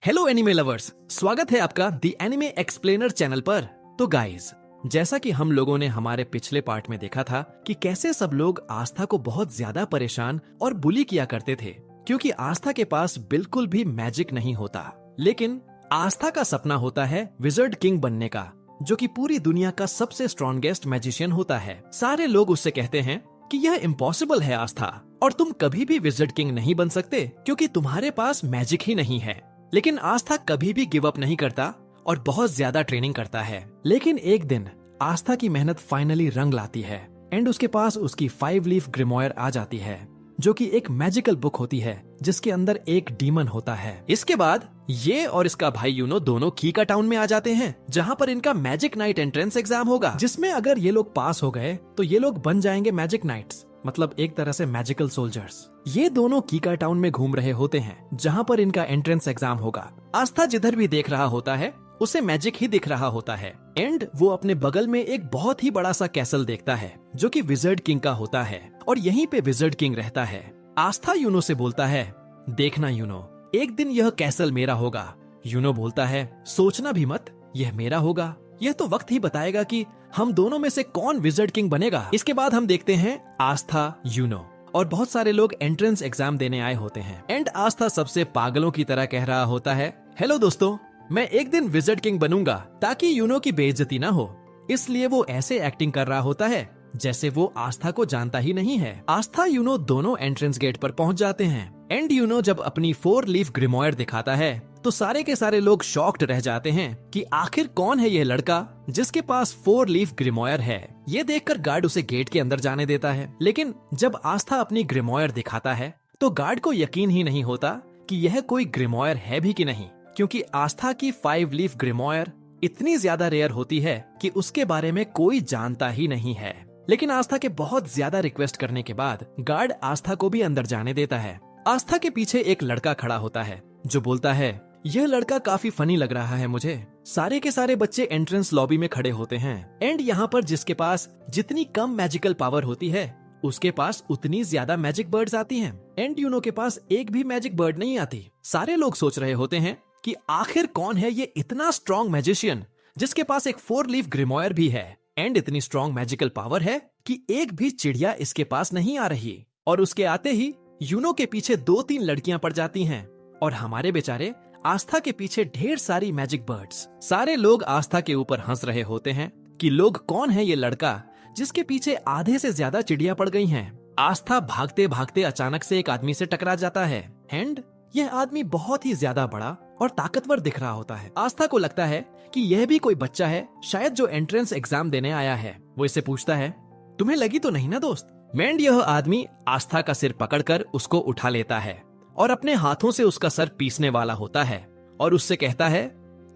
Hello anime lovers, स्वागत है आपका द एनिमे एक्सप्लेनर चैनल पर। तो गाइस, जैसा कि हम लोगों ने हमारे पिछले पार्ट में देखा था कि कैसे सब लोग आस्था को बहुत ज्यादा परेशान और बुली किया करते थे क्योंकि आस्था के पास बिल्कुल भी मैजिक नहीं होता। लेकिन आस्था का सपना होता है विजर्ड किंग बनने का, जो कि पूरी दुनिया का सबसे स्ट्रॉन्गेस्ट मैजिशियन होता है। सारे लोग उससे कहते हैं कि यह इम्पॉसिबल है आस्था, और तुम कभी भी विजर्ड किंग नहीं बन सकते क्योंकि तुम्हारे पास मैजिक ही नहीं है। लेकिन आस्था कभी भी गिव अप नहीं करता और बहुत ज्यादा ट्रेनिंग करता है। लेकिन एक दिन आस्था की मेहनत फाइनली रंग लाती है एंड उसके पास उसकी 5 लीफ ग्रिमोयर आ जाती है, जो कि एक मैजिकल बुक होती है जिसके अंदर एक डीमन होता है। इसके बाद ये और इसका भाई यूनो दोनों कीका टाउन में आ जाते हैं, जहाँ पर इनका मैजिक नाइट एंट्रेंस एग्जाम होगा, जिसमें अगर ये लोग पास हो गए तो ये लोग बन जाएंगे मैजिक नाइट्स, मतलब एक तरह से मैजिकल सोल्जर्स। ये दोनों कीका टाउन में घूम रहे होते हैं जहाँ पर इनका एंट्रेंस एग्जाम होगा। आस्था जिधर भी देख रहा होता है उसे मैजिक ही दिख रहा होता है एंड वो अपने बगल में एक बहुत ही बड़ा सा कैसल देखता है जो कि विजर्ड किंग का होता है, और यहीं पे विजर्ड किंग रहता है। आस्था यूनो से बोलता है, देखना यूनो, एक दिन यह कैसल मेरा होगा। यूनो बोलता है, सोचना भी मत, यह मेरा होगा। यह तो वक्त ही बताएगा कि हम दोनों में से कौन विजर्ड किंग बनेगा। इसके बाद हम देखते हैं आस्था, यूनो और बहुत सारे लोग एंट्रेंस एग्जाम देने आए होते हैं एंड आस्था सबसे पागलों की तरह कह रहा होता है, हेलो दोस्तों, मैं एक दिन विजर्ड किंग बनूंगा ताकि यूनो की बेइज्जती ना हो। इसलिए वो ऐसे एक्टिंग कर रहा होता है जैसे वो आस्था को जानता ही नहीं है। आस्था यूनो दोनों एंट्रेंस गेट पर पहुंच जाते हैं एंड यूनो जब अपनी 4 लीफ ग्रिमोयर दिखाता है तो सारे के सारे लोग शॉक्ड रह जाते हैं कि आखिर कौन है यह लड़का जिसके पास 4 लीफ ग्रिमोयर है। ये देखकर गार्ड उसे गेट के अंदर जाने देता है, लेकिन जब आस्था अपनी ग्रिमोयर दिखाता है तो गार्ड को यकीन ही नहीं होता कि यह कोई ग्रिमोयर है भी कि नहीं, क्योंकि आस्था की 5 लीफ ग्रिमोयर इतनी ज्यादा रेयर होती है कि उसके बारे में कोई जानता ही नहीं है। लेकिन आस्था के बहुत ज्यादा रिक्वेस्ट करने के बाद गार्ड आस्था को भी अंदर जाने देता है। आस्था के पीछे एक लड़का खड़ा होता है जो बोलता है, यह लड़का काफी फनी लग रहा है मुझे। सारे के सारे बच्चे एंट्रेंस लॉबी में खड़े होते हैं एंड यहाँ पर जिसके पास जितनी कम मैजिकल पावर होती है उसके पास उतनी ज्यादा मैजिक बर्ड्स आती हैं एंड यूनो के पास एक भी मैजिक बर्ड नहीं आती। सारे लोग सोच रहे होते हैं कि आखिर कौन है ये इतना स्ट्रॉन्ग मैजिशियन जिसके पास एक 4 लीफ ग्रिमोयर भी है एंड इतनी स्ट्रॉन्ग मैजिकल पावर है कि एक भी चिड़िया इसके पास नहीं आ रही। और उसके आते ही यूनो के पीछे 2-3 लड़कियां पड़ जाती हैं और हमारे बेचारे आस्था के पीछे ढेर सारी मैजिक बर्ड्स। सारे लोग आस्था के ऊपर हंस रहे होते हैं कि लोग कौन है ये लड़का जिसके पीछे आधे से ज्यादा चिड़िया पड़ गई हैं। आस्था भागते भागते अचानक से एक आदमी से टकरा जाता है एंड यह आदमी बहुत ही ज्यादा बड़ा और ताकतवर दिख रहा होता है। आस्था को लगता है कि यह भी कोई बच्चा है शायद जो एंट्रेंस एग्जाम देने आया है। वो इससे पूछता है, तुम्हें लगी तो नहीं ना दोस्त? एंड यह आदमी आस्था का सिर पकड़कर उसको उठा लेता है और अपने हाथों से उसका सर पीसने वाला होता है और उससे कहता है,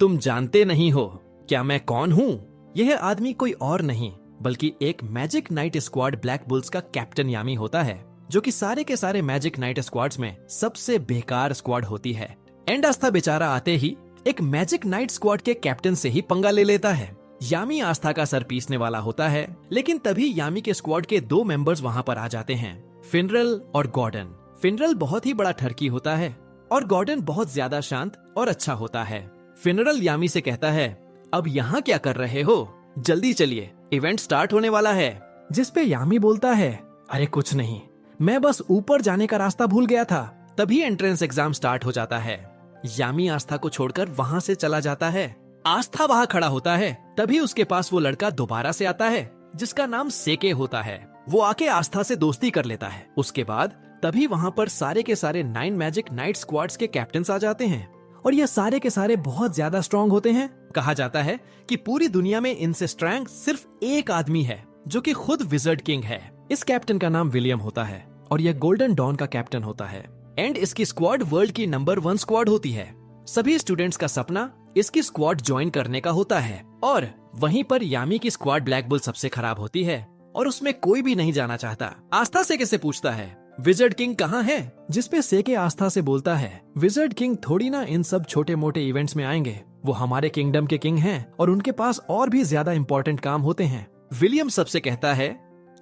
तुम जानते नहीं हो क्या मैं कौन हूँ? यह आदमी कोई और नहीं बल्कि एक magic night squad black bulls का कैप्टन यामी होता है, जो कि सारे के सारे मैजिक नाइट स्क्वाड्स में सबसे बेकार स्क्वाड होती है। एंड आस्था बेचारा आते ही एक मैजिक नाइट स्क्वाड के कैप्टन से ही पंगा ले लेता है। यामी आस्था का सर पीसने वाला होता है, लेकिन तभी यामी के स्क्वाड के 2 मेंबर्स वहाँ पर आ जाते हैं, फिनरल और गॉर्डन। फिनरल बहुत ही बड़ा ठरकी होता है और गॉर्डन बहुत ज्यादा शांत और अच्छा होता है। फिनरल यामी से कहता है, अब यहाँ क्या कर रहे हो? जल्दी चलिए, इवेंट स्टार्ट होने वाला है। जिस पे यामी बोलता है, अरे कुछ नहीं, मैं बस ऊपर जाने का रास्ता भूल गया था। तभी एंट्रेंस एग्जाम स्टार्ट हो जाता है। यामी आस्था को छोड़कर वहाँ से चला जाता है। आस्था वहाँ खड़ा होता है, तभी उसके पास वो लड़का दोबारा से आता है जिसका नाम सेके होता है। वो आके आस्था से दोस्ती कर लेता है। उसके बाद तभी वहाँ पर सारे के सारे 9 मैजिक नाइट स्क्वाड्स के कैप्टन्स आ जाते हैं और ये सारे के सारे बहुत ज्यादा स्ट्रॉन्ग होते हैं। कहा जाता है कि पूरी दुनिया में इनसे स्ट्रॉन्ग सिर्फ एक आदमी है जो कि खुद विजर्ड किंग है। इस कैप्टन का नाम विलियम होता है और यह गोल्डन डॉन का कैप्टन होता है एंड इसकी स्क्वाड वर्ल्ड की नंबर 1 स्क्वाड होती है। सभी स्टूडेंट्स का सपना इसकी स्क्वाड ज्वाइन करने का होता है और वहीं पर यामी की स्क्वाड ब्लैक बुल सबसे खराब होती है और उसमें कोई भी नहीं जाना चाहता। आस्था से कैसे पूछता है, विजर्ड किंग कहाँ है? जिसपे सेके आस्था से बोलता है, विजर्ड किंग थोड़ी ना इन सब छोटे मोटे इवेंट्स में आएंगे, वो हमारे किंगडम के किंग हैं और उनके पास और भी ज्यादा इंपॉर्टेंट काम होते हैं। विलियम सबसे कहता है,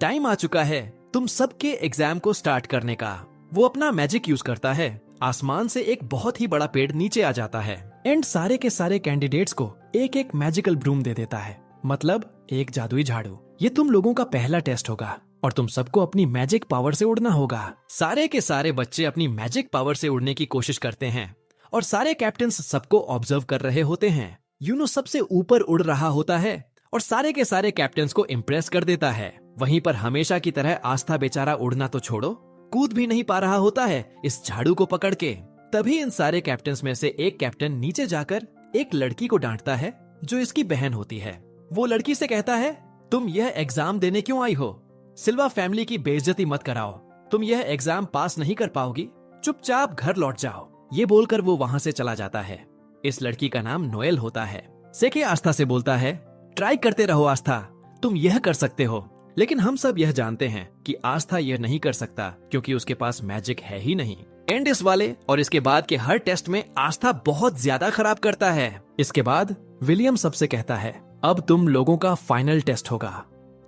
टाइम आ चुका है तुम सबके एग्जाम को स्टार्ट करने का। वो अपना मैजिक यूज करता है आसमान से एक बहुत ही बड़ा पेड़ नीचे आ जाता है एंड सारे के सारे कैंडिडेट्स को एक एक मैजिकल ब्रूम दे देता है, मतलब एक जादुई झाड़ू। ये तुम लोगों का पहला टेस्ट होगा और तुम सबको अपनी मैजिक पावर से उड़ना होगा। सारे के सारे बच्चे अपनी मैजिक पावर से उड़ने की कोशिश करते हैं और सारे कैप्टन्स सबको ऑब्जर्व कर रहे होते हैं। यूनो सबसे ऊपर उड़ रहा होता है और सारे के सारे कैप्टन्स को इम्प्रेस कर देता है। वहीं पर हमेशा की तरह आस्था बेचारा उड़ना तो छोड़ो, कूद भी नहीं पा रहा होता है इस झाड़ू को पकड़ के। तभी इन सारे कैप्टन्स में से एक कैप्टन नीचे जाकर एक लड़की को डांटता है जो इसकी बहन होती है। वो लड़की से कहता है, तुम यह एग्जाम देने क्यों आई हो? सिल्वा फैमिली की बेइज्जती मत कराओ, तुम यह एग्जाम पास नहीं कर पाओगी, चुपचाप घर लौट जाओ। ये बोलकर वो वहां से चला जाता है। इस लड़की का नाम नोएल होता है। सेके आस्था से बोलता है, ट्राई करते रहो आस्था, तुम यह कर सकते हो। लेकिन हम सब यह जानते हैं कि आस्था यह नहीं कर सकता क्योंकि उसके पास मैजिक है ही नहीं। एंड इस वाले और इसके बाद के हर टेस्ट में आस्था बहुत ज्यादा खराब करता है। इसके बाद विलियम सबसे कहता है, अब तुम लोगों का फाइनल टेस्ट होगा।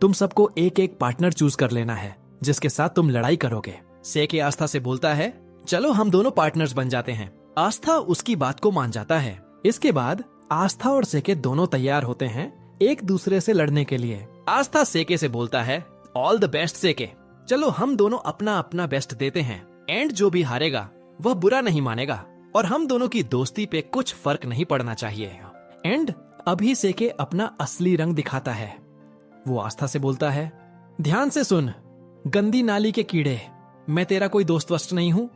तुम सबको एक एक पार्टनर चूज कर लेना है जिसके साथ तुम लड़ाई करोगे। सेके आस्था से बोलता है, चलो हम दोनों पार्टनर्स बन जाते हैं। आस्था उसकी बात को मान जाता है। इसके बाद आस्था और सेके दोनों तैयार होते हैं एक दूसरे से लड़ने के लिए। आस्था सेके से बोलता है, ऑल द बेस्ट सेके, चलो हम दोनों अपना अपना बेस्ट देते हैं। एंड जो भी हारेगा वह बुरा नहीं मानेगा और हम दोनों की दोस्ती पे कुछ फर्क नहीं पड़ना चाहिए। एंड अभी सेके अपना असली रंग दिखाता है। वो आस्था से बोलता है, ध्यान से सुन गंदी नाली के कीड़े, मैं तेरा कोई दोस्त वस्त नहीं हूँ।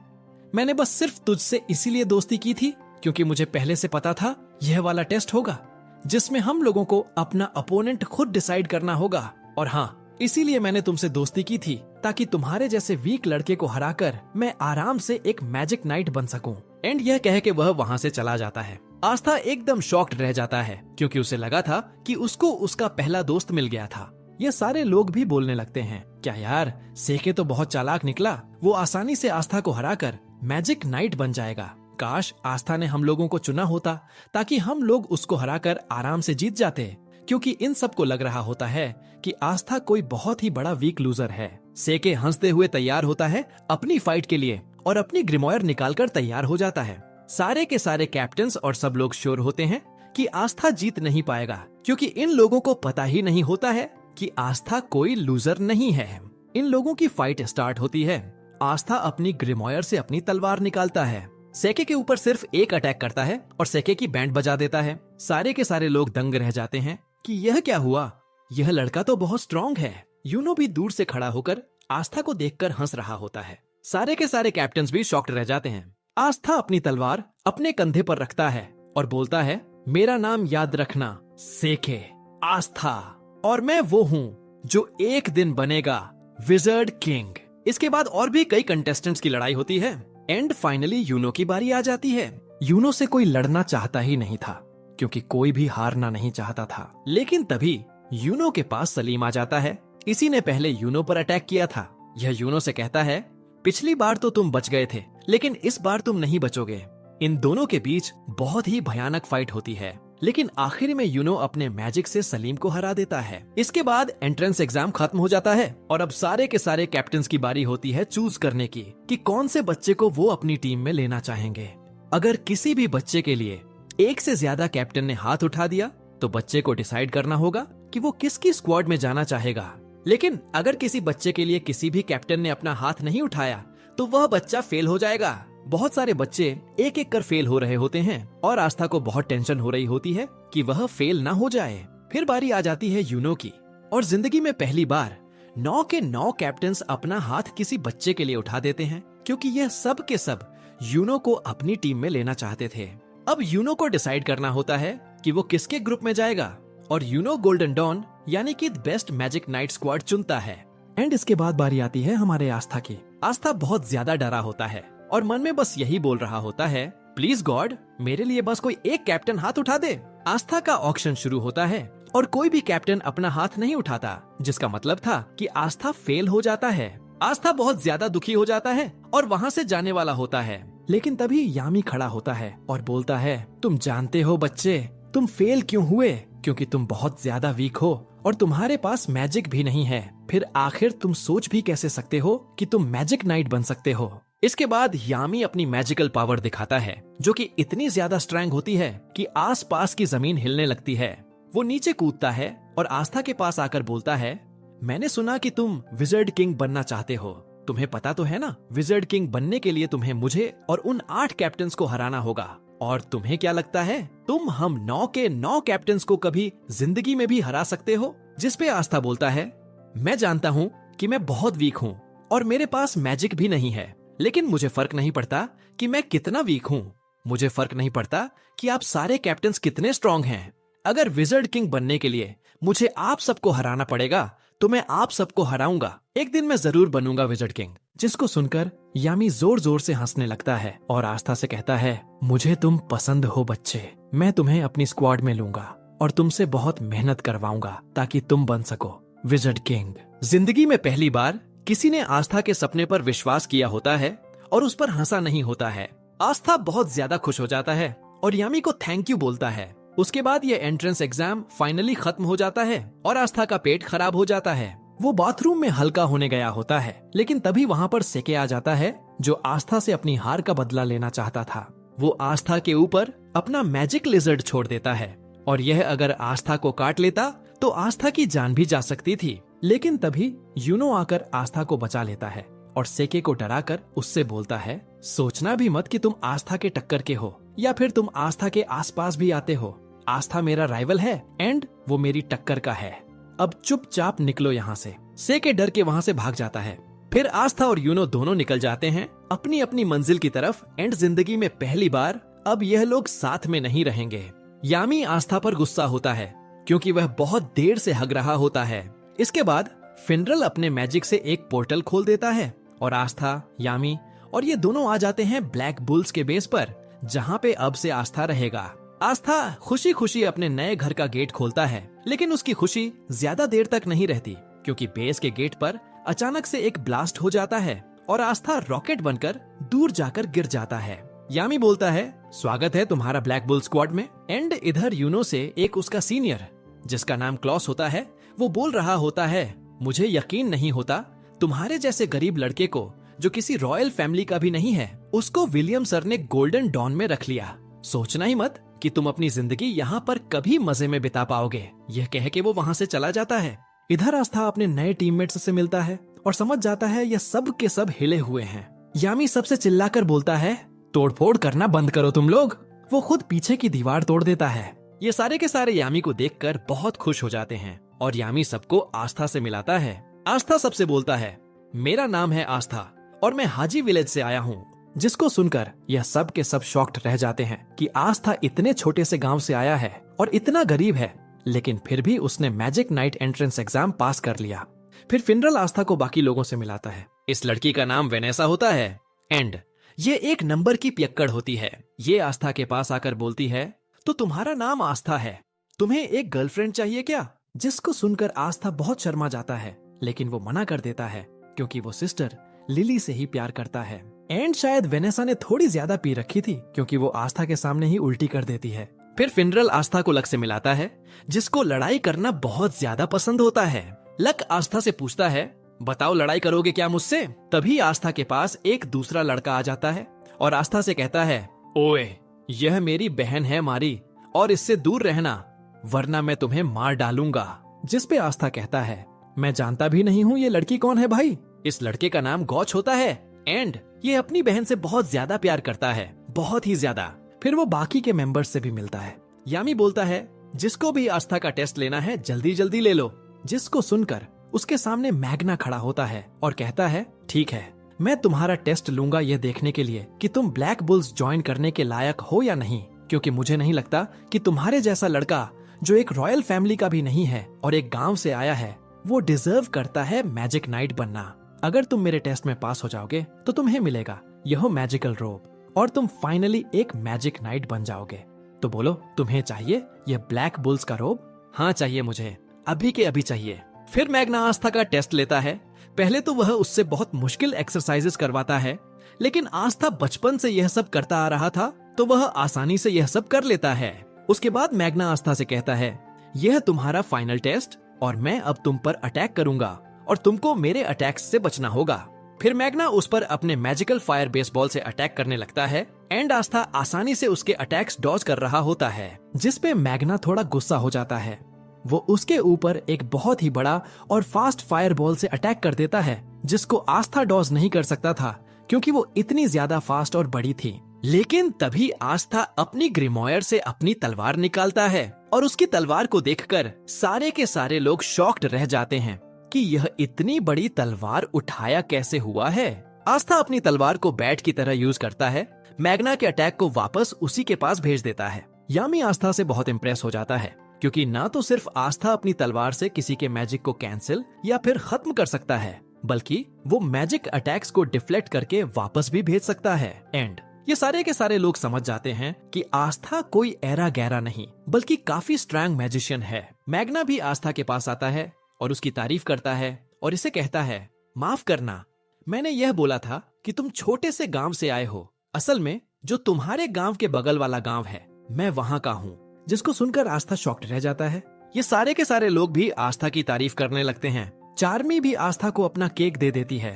मैंने बस सिर्फ तुझसे इसीलिए दोस्ती की थी क्योंकि मुझे पहले से पता था यह वाला टेस्ट होगा जिसमें हम लोगों को अपना अपोनेंट खुद डिसाइड करना होगा। और हाँ, इसीलिए मैंने तुमसे दोस्ती की थी ताकि तुम्हारे जैसे वीक लड़के को हराकर मैं आराम से एक मैजिक नाइट बन सकूं। एंड यह कह के वह वहां से चला जाता है। आस्था एकदम शॉक्ड रह जाता है क्योंकि उसे लगा था कि उसको उसका पहला दोस्त मिल गया था। ये सारे लोग भी बोलने लगते हैं, क्या यार, सेके तो बहुत चालाक निकला, वो आसानी से आस्था को हराकर मैजिक नाइट बन जाएगा। काश आस्था ने हम लोगों को चुना होता ताकि हम लोग उसको हराकर आराम से जीत जाते, क्योंकि इन सबको लग रहा होता है कि आस्था कोई बहुत ही बड़ा वीक लूजर है। सेके हंसते हुए तैयार होता है अपनी फाइट के लिए और अपनी ग्रिमॉयर निकालकर तैयार हो जाता है। सारे के सारे कैप्टन्स और सब लोग श्योर होते हैं कि आस्था जीत नहीं पाएगा क्योंकि इन लोगों को पता ही नहीं होता है कि आस्था कोई लूजर नहीं है। इन लोगों की फाइट स्टार्ट होती है। आस्था अपनी ग्रिमॉयर से अपनी तलवार निकालता है, सेके के ऊपर सिर्फ एक अटैक करता है और सेके की बैंड बजा देता है। सारे के सारे लोग दंग रह जाते हैं कि यह क्या हुआ, यह लड़का तो बहुत स्ट्रॉन्ग है। यूनो भी दूर से खड़ा होकर आस्था को देखकर हंस रहा होता है। सारे के सारे कैप्टन्स भी शॉक्ड रह जाते हैं। आस्था अपनी तलवार अपने कंधे पर रखता है और बोलता है, मेरा नाम याद रखना सेके आस्था, और मैं वो हूँ जो एक दिन बनेगा विजर्ड किंग। इसके बाद और भी कई कंटेस्टेंट्स की लड़ाई होती है। एंड फाइनली यूनो की बारी आ जाती है। यूनो से कोई लड़ना चाहता ही नहीं था क्योंकि कोई भी हारना नहीं चाहता था। लेकिन तभी यूनो के पास सलीम आ जाता है। इसी ने पहले यूनो पर अटैक किया था। यह यूनो से कहता है, पिछली बार तो तुम बच गए थे लेकिन इस बार तुम नहीं बचोगे। इन दोनों के बीच बहुत ही भयानक फाइट होती है, लेकिन आखिर में यूनो अपने मैजिक से सलीम को हरा देता है। इसके बाद एंट्रेंस एग्जाम खत्म हो जाता है और अब सारे के सारे कैप्टन्स की बारी होती है चूज करने की कि कौन से बच्चे को वो अपनी टीम में लेना चाहेंगे। अगर किसी भी बच्चे के लिए एक से ज्यादा कैप्टन ने हाथ उठा दिया तो बच्चे को डिसाइड करना होगा कि वो किसकी स्क्वाड में जाना चाहेगा। लेकिन अगर किसी बच्चे के लिए किसी भी कैप्टन ने अपना हाथ नहीं उठाया तो वह बच्चा फेल हो जाएगा। बहुत सारे बच्चे एक एक कर फेल हो रहे होते हैं और आस्था को बहुत टेंशन हो रही होती है कि वह फेल ना हो जाए। फिर बारी आ जाती है यूनो की और जिंदगी में पहली बार 9 के 9 कैप्टन्स अपना हाथ किसी बच्चे के लिए उठा देते हैं क्योंकि यह सब के सब यूनो को अपनी टीम में लेना चाहते थे। अब यूनो को डिसाइड करना होता है कि वो किसके ग्रुप में जाएगा और यूनो गोल्डन डॉन यानी कि बेस्ट मैजिक नाइट स्क्वाड चुनता है। एंड इसके बाद बारी आती है हमारे आस्था की। आस्था बहुत ज्यादा डरा होता है और मन में बस यही बोल रहा होता है, प्लीज गॉड, मेरे लिए बस कोई एक कैप्टन हाथ उठा दे। आस्था का ऑक्शन शुरू होता है और कोई भी कैप्टन अपना हाथ नहीं उठाता, जिसका मतलब था कि आस्था फेल हो जाता है। आस्था बहुत ज्यादा दुखी हो जाता है और वहाँ से जाने वाला होता है। लेकिन तभी यामी खड़ा होता है और बोलता है, तुम जानते हो बच्चे, तुम फेल क्यों हुए? क्योंकि तुम बहुत ज्यादा वीक हो और तुम्हारे पास मैजिक भी नहीं है। फिर आखिर तुम सोच भी कैसे सकते हो कि तुम मैजिक नाइट बन सकते हो? इसके बाद यामी अपनी मैजिकल पावर दिखाता है, जो कि इतनी ज्यादा स्ट्रांग होती है कि आसपास की जमीन हिलने लगती है। वो नीचे कूदता है और आस्था के पास आकर बोलता है, मैंने सुना कि तुम विजर्ड किंग बनना चाहते हो। तुम्हें पता तो है ना, विजर्ड किंग बनने के लिए तुम्हें मुझे और उन 8 कैप्टन्स को हराना होगा। और तुम्हें क्या लगता है, तुम हम 9 के 9 कैप्टन्स को कभी जिंदगी में भी हरा सकते हो? जिस पे आस्था बोलता है, मैं जानता हूँ कि मैं बहुत वीक हूँ और मेरे पास मैजिक भी नहीं है, लेकिन मुझे फर्क नहीं पड़ता कि मैं कितना वीक हूँ। मुझे फर्क नहीं पड़ता कि आप सारे कैप्टन्स कितने स्ट्रांग हैं। अगर विजर्ड किंग बनने के लिए मुझे आप सबको हराना पड़ेगा तो मैं आप सबको हराऊंगा। एक दिन मैं जरूर बनूंगा विजर्ड किंग। जिसको सुनकर यामी जोर जोर से हंसने लगता है और आस्था से कहता है, मुझे तुम पसंद हो बच्चे। मैं तुम्हें अपनी स्क्वाड में लूंगा और तुमसे बहुत मेहनत करवाऊंगा ताकि तुम बन सको विजर्ड किंग। जिंदगी में पहली बार किसी ने आस्था के सपने पर विश्वास किया होता है और उस पर हंसा नहीं होता है। आस्था बहुत ज्यादा खुश हो जाता है और यामी को थैंक यू बोलता है। उसके बाद ये एंट्रेंस एग्जाम फाइनली खत्म हो जाता है और आस्था का पेट खराब हो जाता है। वो बाथरूम में हल्का होने गया होता है, लेकिन तभी वहाँ पर सेके आ जाता है, जो आस्था से अपनी हार का बदला लेना चाहता था। वो आस्था के ऊपर अपना मैजिक लिजर्ड छोड़ देता है और यह अगर आस्था को काट लेता तो आस्था की जान भी जा सकती थी। लेकिन तभी यूनो आकर आस्था को बचा लेता है और सेके को डराकर उससे बोलता है, सोचना भी मत कि तुम आस्था के टक्कर के हो या फिर तुम आस्था के आसपास भी आते हो। आस्था मेरा राइवल है एंड वो मेरी टक्कर का है। अब चुपचाप निकलो यहाँ से। सेके डर के वहाँ से भाग जाता है। फिर आस्था और यूनो दोनों निकल जाते हैं अपनी अपनी मंजिल की तरफ एंड जिंदगी में पहली बार अब यह लोग साथ में नहीं रहेंगे। यामी आस्था पर गुस्सा होता है क्योंकि वह बहुत देर से हग रहा होता है। इसके बाद फिनरल अपने मैजिक से एक पोर्टल खोल देता है और आस्था, यामी और ये दोनों आ जाते हैं ब्लैक बुल्स के बेस पर, जहाँ पे अब से आस्था रहेगा। आस्था खुशी खुशी अपने नए घर का गेट खोलता है, लेकिन उसकी खुशी ज्यादा देर तक नहीं रहती क्योंकि बेस के गेट पर अचानक से एक ब्लास्ट हो जाता है और आस्था रॉकेट बनकर दूर जाकर गिर जाता है। यामी बोलता है, स्वागत है तुम्हारा ब्लैक बुल स्क्वाड में। एंड इधर यूनो से एक उसका सीनियर जिसका नाम क्लॉस होता है, वो बोल रहा होता है, मुझे यकीन नहीं होता तुम्हारे जैसे गरीब लड़के को, जो किसी रॉयल फैमिली का भी नहीं है, उसको विलियम सर ने गोल्डन डॉन में रख लिया। सोचना ही मत कि तुम अपनी जिंदगी यहाँ पर कभी मजे में बिता पाओगे। यह कह के वो वहाँ से चला जाता है। इधर आस्था अपने नए टीममेट्स से मिलता है और समझ जाता है ये सब के सब हिले हुए हैं। यामी सबसे चिल्लाकर बोलता है, तोड़फोड़ करना बंद करो तुम लोग। वो खुद पीछे की दीवार तोड़ देता है। ये सारे के सारे यामी को देखकर बहुत खुश हो जाते हैं और यामी सबको आस्था से मिलाता है। आस्था सबसे बोलता है, मेरा नाम है आस्था और मैं हाजी विलेज से आया हूँ। जिसको सुनकर यह सब के सब शॉक्ड रह जाते हैं कि आस्था इतने छोटे से गांव से आया है और इतना गरीब है, लेकिन फिर भी उसने मैजिक नाइट एंट्रेंस एग्जाम पास कर लिया। फिर फिनरल आस्था को बाकी लोगों से मिलाता है। इस लड़की का नाम वेनेसा होता है एंड ये एक नंबर की पियक्कड़ होती है। ये आस्था के पास आकर बोलती है, तो तुम्हारा नाम आस्था है, तुम्हें एक गर्लफ्रेंड चाहिए क्या? जिसको सुनकर आस्था बहुत शर्मा जाता है, लेकिन वो मना कर देता है क्योंकि वो सिस्टर लिली से ही प्यार करता है। एंड शायद वेनेसा ने थोड़ी ज्यादा पी रखी थी क्योंकि वो आस्था के सामने ही उल्टी कर देती है। फिर फिनरल आस्था को लक से मिलाता है, जिसको लड़ाई करना बहुत ज्यादा पसंद होता है। लक आस्था से पूछता है, बताओ लड़ाई करोगे क्या मुझसे? तभी आस्था के पास एक दूसरा लड़का आ जाता है और आस्था से कहता है, ओए, यह मेरी बहन है मारी और इससे दूर रहना वरना मैं तुम्हें मार डालूंगा। जिस पे आस्था कहता है, मैं जानता भी नहीं हूँ ये लड़की कौन है भाई। इस लड़के का नाम गौच होता है एंड ये अपनी बहन से बहुत ज्यादा प्यार करता है, बहुत ही ज्यादा। फिर वो बाकी के मेंबर्स से भी मिलता है। यामी बोलता है, जिसको भी आस्था का टेस्ट लेना है जल्दी जल्दी ले लो। जिसको सुनकर उसके सामने मैग्ना खड़ा होता है और कहता है, ठीक है, मैं तुम्हारा टेस्ट लूंगा ये देखने के लिए कि तुम ब्लैक बुल्स ज्वाइन करने के लायक हो या नहीं, क्योंकि मुझे नहीं लगता कि तुम्हारे जैसा लड़का जो एक रॉयल फैमिली का भी नहीं है और एक गांव से आया है, वो डिजर्व करता है मैजिक नाइट बनना। अगर तुम मेरे टेस्ट में पास हो जाओगे तो तुम्हें मिलेगा यह मैजिकल रोब और तुम फाइनली एक मैजिक नाइट बन जाओगे। तो बोलो, तुम्हें चाहिए यह ब्लैक बुल्स का रोब? हाँ चाहिए मुझे, अभी के अभी चाहिए। फिर मैग्ना आस्था का टेस्ट लेता है। पहले तो वह उससे बहुत मुश्किल एक्सरसाइजेस करवाता है, लेकिन आस्था बचपन से यह सब करता आ रहा था तो वह आसानी से यह सब कर लेता है। उसके बाद मैग्ना आस्था से कहता है, यह तुम्हारा फाइनल टेस्ट और मैं अब तुम पर अटैक करूंगा और तुमको मेरे अटैक्स से बचना होगा। फिर मैग्ना उस पर अपने मैजिकल फायर बेसबॉल से अटैक करने लगता है एंड आस्था आसानी से उसके अटैक्स डॉज कर रहा होता है, जिस पे मैग्ना थोड़ा गुस्सा हो जाता है। वो उसके ऊपर एक बहुत ही बड़ा और फास्ट फायर बॉल से अटैक कर देता है, जिसको आस्था डॉज नहीं कर सकता था क्योंकि वो इतनी ज्यादा फास्ट और बड़ी थी। लेकिन तभी आस्था अपनी ग्रिमॉयर से अपनी तलवार निकालता है और उसकी तलवार को देखकर सारे के सारे लोग शॉक्ड रह जाते हैं कि यह इतनी बड़ी तलवार उठाया कैसे हुआ है। आस्था अपनी तलवार को बैट की तरह यूज करता है, मैग्ना के अटैक को वापस उसी के पास भेज देता है। यामी आस्था से बहुत इम्प्रेस हो जाता है क्योंकि ना तो सिर्फ आस्था अपनी तलवार से किसी के मैजिक को कैंसिल या फिर खत्म कर सकता है, बल्कि वो मैजिक अटैक्स को डिफ्लेक्ट करके वापस भी भेज सकता है। एंड ये सारे के सारे लोग समझ जाते हैं कि आस्था कोई ऐरा गैरा नहीं बल्कि काफी स्ट्रांग मैजिशियन है। मैग्ना भी आस्था के पास आता है और उसकी तारीफ करता है और इसे कहता है, माफ करना, मैंने यह बोला था कि तुम छोटे से गांव से आए हो। असल में जो तुम्हारे गांव के बगल वाला गांव है, मैं वहां का हूँ। जिसको सुनकर आस्था शॉक्ड रह जाता है। ये सारे के सारे लोग भी आस्था की तारीफ करने लगते हैं। चार्मी भी आस्था को अपना केक दे देती है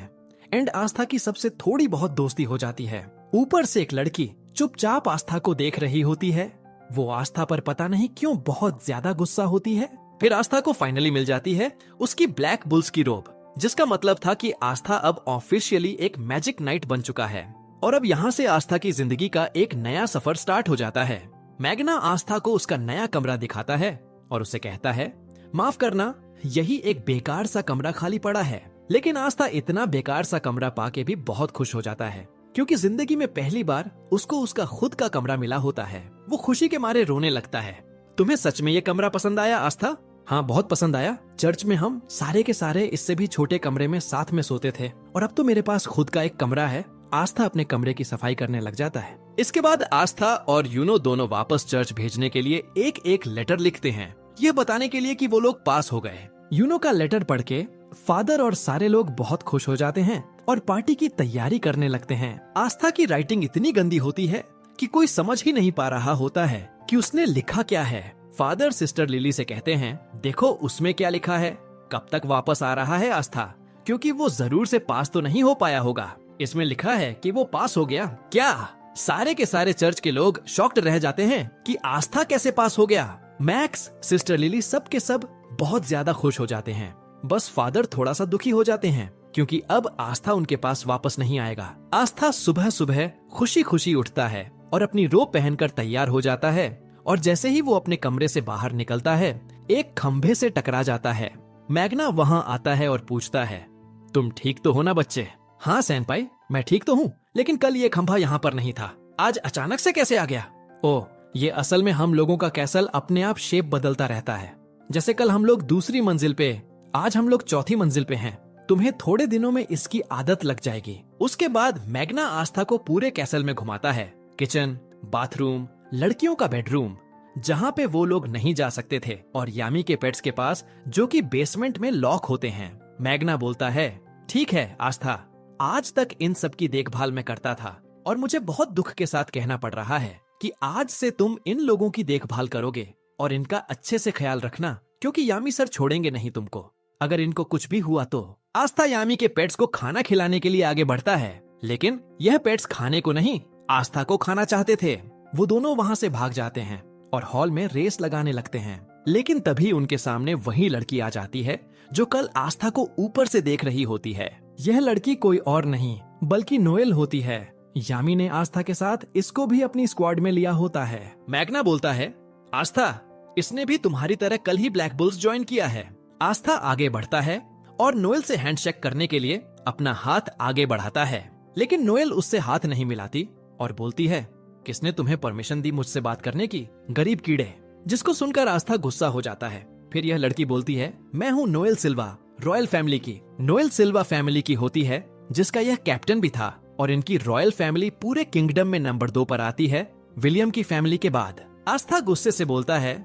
एंड आस्था की सबसे थोड़ी बहुत दोस्ती हो जाती है। ऊपर से एक लड़की चुपचाप आस्था को देख रही होती है। वो आस्था पर पता नहीं क्यों बहुत ज्यादा गुस्सा होती है। फिर आस्था को फाइनली मिल जाती है उसकी ब्लैक बुल्स की रोब, जिसका मतलब था कि आस्था अब ऑफिशियली एक मैजिक नाइट बन चुका है और अब यहाँ से आस्था की जिंदगी का एक नया सफर स्टार्ट हो जाता है। मैग्ना आस्था को उसका नया कमरा दिखाता है और उसे कहता है, माफ करना, यही एक बेकार सा कमरा खाली पड़ा है। लेकिन आस्था इतना बेकार सा कमरा पाके भी बहुत खुश हो जाता है क्योंकि जिंदगी में पहली बार उसको उसका खुद का कमरा मिला होता है। वो खुशी के मारे रोने लगता है। तुम्हें सच में ये कमरा पसंद आया आस्था? हाँ, बहुत पसंद आया। चर्च में हम सारे के सारे इससे भी छोटे कमरे में साथ में सोते थे और अब तो मेरे पास खुद का एक कमरा है। आस्था अपने कमरे की सफाई करने लग जाता है। इसके बाद आस्था और यूनो दोनों वापस चर्च भेजने के लिए एक एक लेटर लिखते हैं, यह बताने के लिए कि वो लोग पास हो गए। यूनो का लेटर पढ़ के फादर और सारे लोग बहुत खुश हो जाते हैं और पार्टी की तैयारी करने लगते हैं। आस्था की राइटिंग इतनी गंदी होती है कि कोई समझ ही नहीं पा रहा होता है कि उसने लिखा क्या है। फादर सिस्टर लिली से कहते हैं, देखो उसमें क्या लिखा है, कब तक वापस आ रहा है आस्था, क्योंकि वो जरूर से पास तो नहीं हो पाया होगा। इसमें लिखा है कि वो पास हो गया। क्या? सारे के सारे चर्च के लोग शॉक्ड रह जाते हैं कि आस्था कैसे पास हो गया। मैक्स, सिस्टर लिली, सब के सब बहुत ज्यादा खुश हो जाते हैं। बस फादर थोड़ा सा दुखी हो जाते हैं क्योंकि अब आस्था उनके पास वापस नहीं आएगा। आस्था सुबह सुबह खुशी खुशी उठता है और अपनी रोब पहनकर तैयार हो जाता है और जैसे ही वो अपने कमरे से बाहर निकलता है, एक खंभे से टकरा जाता है। मैग्ना वहाँ आता है और पूछता है, तुम ठीक तो हो ना बच्चे? हाँ सेनपाई, मैं ठीक तो हूँ, लेकिन कल ये खंभा यहाँ पर नहीं था, आज अचानक से कैसे आ गया? ओह, ये असल में हम लोगों का कैसल अपने आप शेप बदलता रहता है। जैसे कल हम लोग दूसरी मंजिल पे, आज हम लोग चौथी मंजिल पे हैं। तुम्हें थोड़े दिनों में इसकी आदत लग जाएगी। उसके बाद मैग्ना आस्था को पूरे कैसल में घुमाता है। किचन, बाथरूम, लड़कियों का बेडरूम, जहाँ पे वो लोग नहीं जा सकते थे, और यामी के पेट्स के पास जो कि बेसमेंट में लॉक होते हैं। मैग्ना बोलता है, ठीक है आस्था, आज तक इन सब की देखभाल मैं करता था और मुझे बहुत दुख के साथ कहना पड़ रहा है कि आज से तुम इन लोगों की देखभाल करोगे और इनका अच्छे से ख्याल रखना, क्योंकि यामी सर छोड़ेंगे नहीं तुमको अगर इनको कुछ भी हुआ तो। आस्था यामी के पेट्स को खाना खिलाने के लिए आगे बढ़ता है, लेकिन यह पेट्स खाने को नहीं, आस्था को खाना चाहते थे। वो दोनों वहाँ से भाग जाते हैं और हॉल में रेस लगाने लगते हैं। लेकिन तभी उनके सामने वही लड़की आ जाती है जो कल आस्था को ऊपर से देख रही होती है। यह लड़की कोई और नहीं बल्कि नोएल होती है। यामी ने आस्था के साथ इसको भी अपनी स्क्वाड में लिया होता है। मैग्ना बोलता है, आस्था, इसने भी तुम्हारी तरह कल ही ब्लैक बुल्स ज्वाइन किया है। आस्था आगे बढ़ता है और नोएल से हैंडशेक करने के लिए अपना हाथ आगे बढ़ाता है, लेकिन नोएल उससे हाथ नहीं मिलाती और बोलती है, किसने तुम्हें परमिशन दी मुझसे बात करने की, गरीब कीड़े। जिसको सुनकर आस्था गुस्सा हो जाता है। फिर यह लड़की बोलती है, मैं हूँ नोएल सिल्वा, रॉयल फैमिली की। नोएल सिल्वा फैमिली की होती है जिसका यह कैप्टन भी था, और इनकी रॉयल फैमिली पूरे किंगडम में नंबर 2 पर आती है, विलियम की फैमिली के बाद। आस्था गुस्से से बोलता है,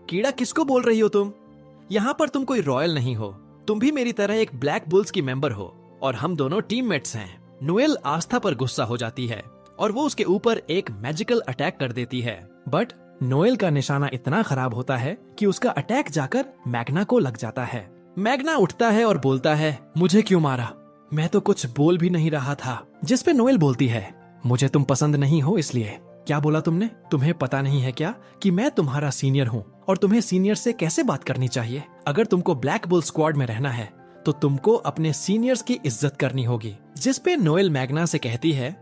कीड़ा किसको बोल रही हो तुम? यहाँ पर तुम कोई रॉयल नहीं हो, तुम भी मेरी तरह एक ब्लैक बुल्स की मेंबर हो और हम दोनों टीममेट्स हैं। नोएल आस्था पर गुस्सा हो जाती है और वो उसके ऊपर एक मैजिकल अटैक कर देती है, बट नोएल का निशाना इतना खराब होता है कि उसका अटैक जाकर मैग्ना को लग जाता है। मैग्ना उठता है और बोलता है, मुझे क्यों मारा? मैं तो कुछ बोल भी नहीं रहा था। जिस पे नोएल बोलती है, मुझे तुम पसंद नहीं हो इसलिए। क्या बोला तुमने? तुम्हें पता नहीं है क्या कि मैं तुम्हारा सीनियर हूँ और तुम्हें सीनियर से कैसे बात करनी चाहिए? अगर तुमको ब्लैक बुल स्क्वाड में रहना है तो तुमको अपने सीनियर्स की इज्जत करनी होगी। जिस पे नोएल मैग्ना से कहती है,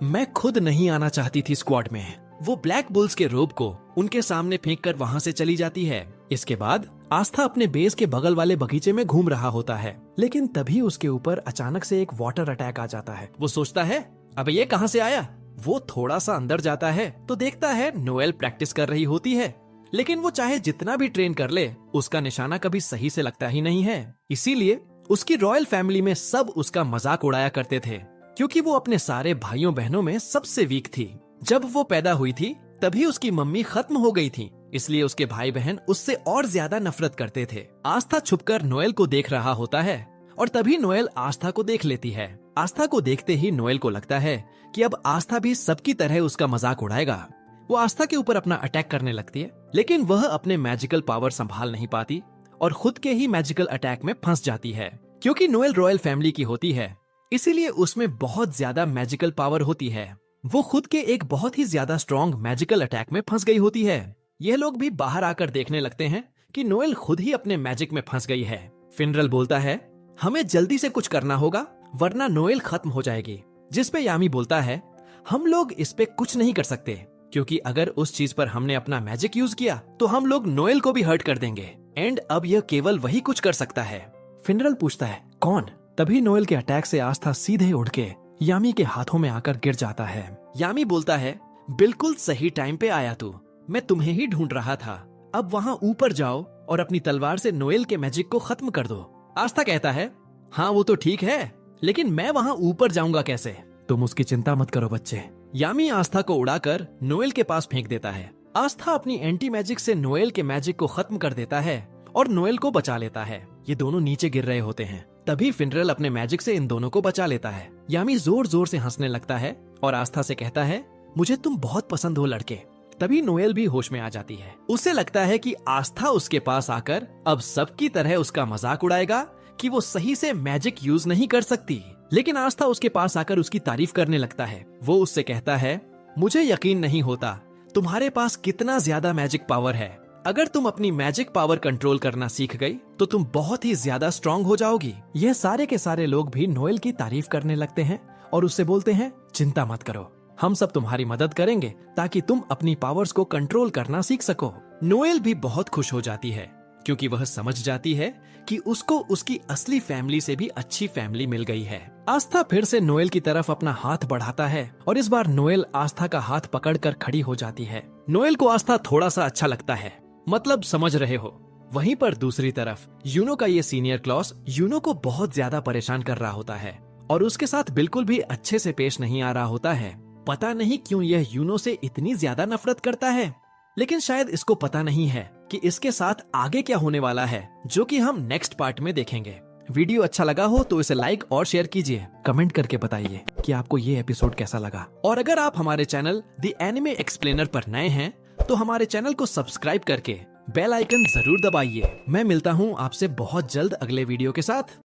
मैं खुद नहीं आना चाहती थी स्क्वाड में। वो ब्लैक बुल्स के रोब को उनके सामने फेंक कर वहाँ से चली जाती है। इसके बाद आस्था अपने बेस के बगल वाले बगीचे में घूम रहा होता है, लेकिन तभी उसके ऊपर अचानक से एक वाटर अटैक आ जाता है। वो सोचता है, अबे ये कहाँ से आया? वो थोड़ा सा अंदर जाता है तो देखता है नोएल प्रैक्टिस कर रही होती है, लेकिन वो चाहे जितना भी ट्रेन कर ले, उसका निशाना कभी सही से लगता ही नहीं है। इसीलिए उसकी रॉयल फैमिली में सब उसका मजाक उड़ाया करते थे, क्योंकि वो अपने सारे भाइयों बहनों में सबसे वीक थी। जब वो पैदा हुई थी तभी उसकी मम्मी खत्म हो गई थी, इसलिए उसके भाई बहन उससे और ज्यादा नफरत करते थे। आस्था छुपकर नोएल को देख रहा होता है और तभी नोएल आस्था को देख लेती है। आस्था को देखते ही नोएल को लगता है कि अब आस्था भी सबकी तरह उसका मजाक उड़ाएगा। वो आस्था के ऊपर अपना अटैक करने लगती है, लेकिन वह अपने मैजिकल पावर संभाल नहीं पाती और खुद के ही मैजिकल अटैक में फंस जाती है। क्योंकि नोएल रॉयल फैमिली की होती है, इसीलिए उसमें बहुत ज्यादा मैजिकल पावर होती है। वो खुद के एक बहुत ही ज्यादा स्ट्रॉन्ग मैजिकल अटैक में फंस गई होती है। यह लोग भी बाहर आकर देखने लगते हैं कि नोएल खुद ही अपने मैजिक में फंस गई है। फिनरल बोलता है, हमें जल्दी से कुछ करना होगा वरना नोएल खत्म हो जाएगी। जिस पे यामी बोलता है, हम लोग इस पे कुछ नहीं कर सकते, क्योंकि अगर उस चीज पर हमने अपना मैजिक यूज किया तो हम लोग नोएल को भी हर्ट कर देंगे एंड अब यह केवल वही कुछ कर सकता है। फिनरल पूछता है, कौन? तभी नोएल के अटैक से आस्था सीधे उड़ के यामी के हाथों में आकर गिर जाता है। यामी बोलता है, बिल्कुल सही टाइम पे आया तू, मैं तुम्हें ही ढूंढ रहा था। अब वहाँ ऊपर जाओ और अपनी तलवार से नोएल के मैजिक को खत्म कर दो। आस्था कहता है, हाँ वो तो ठीक है, लेकिन मैं वहाँ ऊपर जाऊंगा कैसे? तुम उसकी चिंता मत करो बच्चे। यामी आस्था को उड़ाकर नोएल के पास फेंक देता है। आस्था अपनी एंटी मैजिक से नोएल के मैजिक को खत्म कर देता है और नोएल को बचा लेता है। ये दोनों नीचे गिर रहे होते हैं, तभी फिनरल अपने मैजिक से इन दोनों को बचा लेता है। यामी जोर जोर से हंसने लगता है और आस्था से कहता है, मुझे तुम बहुत पसंद हो लड़के। तभी नोएल भी होश में आ जाती है। उसे लगता है कि आस्था उसके पास आकर अब सबकी तरह उसका मजाक उड़ाएगा कि वो सही से मैजिक यूज नहीं कर सकती, लेकिन आस्था उसके पास आकर उसकी तारीफ करने लगता है। वो उससे कहता है, मुझे यकीन नहीं होता तुम्हारे पास कितना ज्यादा मैजिक पावर है। अगर तुम अपनी मैजिक पावर कंट्रोल करना सीख गई तो तुम बहुत ही ज्यादा स्ट्रॉन्ग हो जाओगी। यह सारे के सारे लोग भी नोएल की तारीफ करने लगते हैं और उससे बोलते हैं, चिंता मत करो, हम सब तुम्हारी मदद करेंगे ताकि तुम अपनी पावर्स को कंट्रोल करना सीख सको। नोएल भी बहुत खुश हो जाती है, क्योंकि वह समझ जाती है कि उसको उसकी असली फैमिली से भी अच्छी फैमिली मिल गई है। आस्था फिर से नोएल की तरफ अपना हाथ बढ़ाता है और इस बार नोएल आस्था का हाथ पकड़कर खड़ी हो जाती है। नोएल को आस्था थोड़ा सा अच्छा लगता है, मतलब समझ रहे हो। वहीं पर दूसरी तरफ यूनो का ये सीनियर क्लॉस यूनो को बहुत ज्यादा परेशान कर रहा होता है और उसके साथ बिल्कुल भी अच्छे से पेश नहीं आ रहा होता है। पता नहीं क्यों यह यूनो से इतनी ज्यादा नफरत करता है, लेकिन शायद इसको पता नहीं है कि इसके साथ आगे क्या होने वाला है, जो कि हम नेक्स्ट पार्ट में देखेंगे। वीडियो अच्छा लगा हो तो इसे लाइक और शेयर कीजिए। कमेंट करके बताइए कि आपको ये एपिसोड कैसा लगा। और अगर आप हमारे चैनल द एनिमे एक्सप्लेनर पर नए हैं तो हमारे चैनल को सब्सक्राइब करके बेल आइकन जरूर दबाइए। मैं मिलता हूँ आपसे बहुत जल्द अगले वीडियो के साथ।